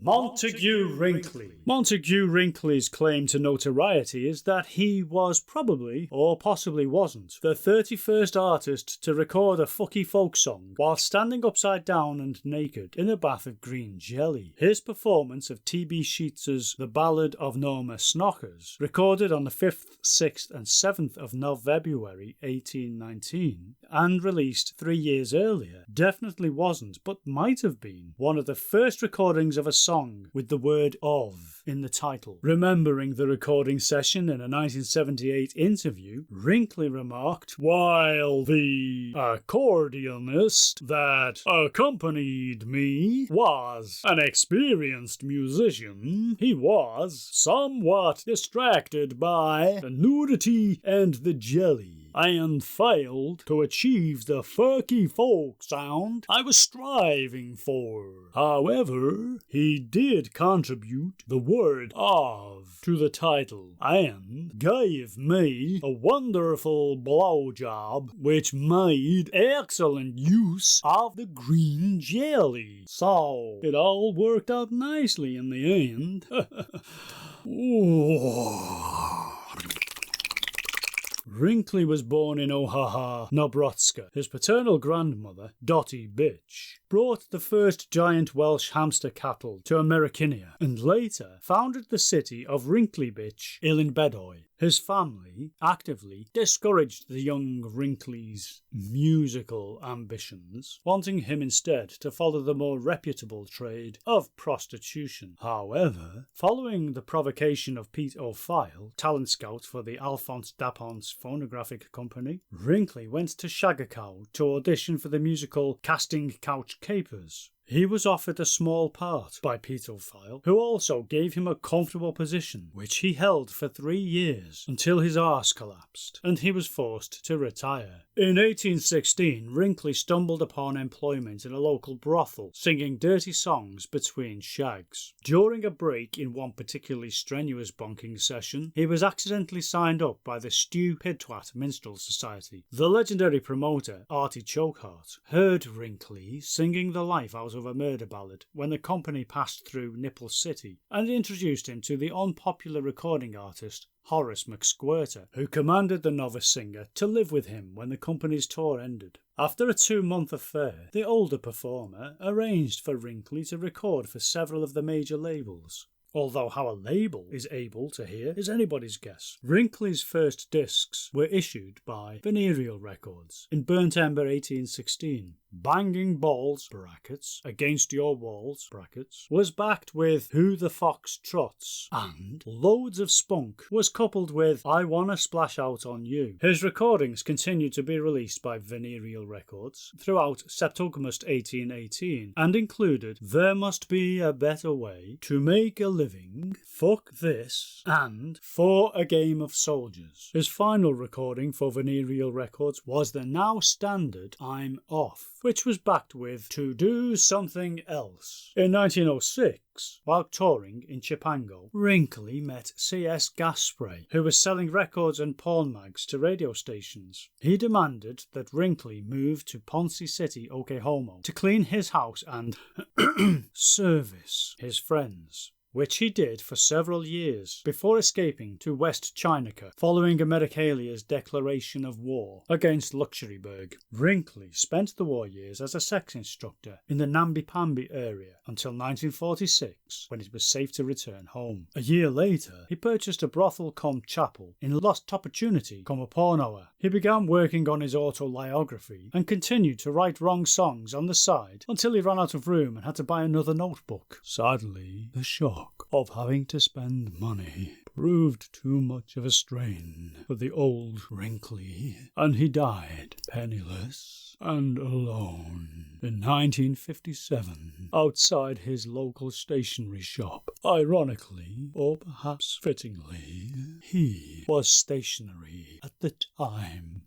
Montague Wrinkly. Montague Wrinkly's claim to notoriety is that he was probably, or possibly wasn't, the 31st artist to record a fucky folk song while standing upside down and naked in a bath of green jelly. His performance of T.B. Sheets's The Ballad of Norma Snockers, recorded on the 5th, 6th and 7th of February 1819 and released 3 years earlier, definitely wasn't, but might have been, one of the first recordings of a song with the word "of" in the title. Remembering the recording session in a 1978 interview, Wrinkly remarked, "While the accordionist that accompanied me was an experienced musician, he was somewhat distracted by the nudity and the jelly, and failed to achieve the funky folk sound I was striving for. However, he did contribute the word 'of' to the title, and gave me a wonderful blowjob which made excellent use of the green jelly. So it all worked out nicely in the end." Wrinkly was born in Oahu, Nebraska. His paternal grandmother, Dottie Bitch, brought the first giant Welsh hamster cattle to Americinia and later founded the city of Wrinkly Bitch, Ilin-Bedoy. His family actively discouraged the young Wrinkly's musical ambitions, wanting him instead to follow the more reputable trade of prostitution. However, following the provocation of Pete O'File, talent scout for the Alphonse Dapon's phonographic company, Wrinkly went to Shagacow to audition for the musical Casting Couch Capers. He was offered a small part by Pete O'File, who also gave him a comfortable position, which he held for 3 years, until his arse collapsed, and he was forced to retire. In 1816, Wrinkly stumbled upon employment in a local brothel, singing dirty songs between shags. During a break in one particularly strenuous bonking session, he was accidentally signed up by the Stew Pidtwat Minstrel Society. The legendary promoter, Artie Chokeheart, heard Wrinkly singing the life out of a murder ballad when the company passed through Nipple City and introduced him to the unpopular recording artist Horace McSquirter, who commanded the novice singer to live with him when the company's tour ended. After a 2-month affair, the older performer arranged for Wrinkly to record for several of the major labels. Although how a label is able to hear is anybody's guess. Wrinkly's first discs were issued by Venereal Records in Burnt Ember 1816. Banging Balls (brackets) Against Your Walls (brackets) was backed with Who the Fox Trots, and Loads of Spunk was coupled with I Wanna Splash Out on You. His recordings continued to be released by Venereal Records throughout Septogmust 1818 and included There Must Be a Better Way, To Make a Living, Fuck This, and For a Game of Soldiers. His final recording for Venereal Records was the now standard I'm Off, which was backed with To Do Something Else. In 1906, while touring in Chipango, Wrinkly met C.S. Gasspray, who was selling records and porn mags to radio stations. He demanded that Wrinkly move to Ponce City, Oklahoma, to clean his house and service his friends, which he did for several years before escaping to West Chinaca following Americalia's declaration of war against Luxembourg. Wrinkly spent the war years as a sex instructor in the Namby-Pamby area until 1946, when it was safe to return home. A year later, he purchased a brothel cum chapel in Lost Opportunity, Comaponoa. He began working on his autobiography and continued to write wrong songs on the side until he ran out of room and had to buy another notebook. Sadly, the shock of having to spend money proved too much of a strain for the old Wrinkly, and he died penniless and alone in 1957 outside his local stationery shop. Ironically, or perhaps fittingly, he was stationary at the time.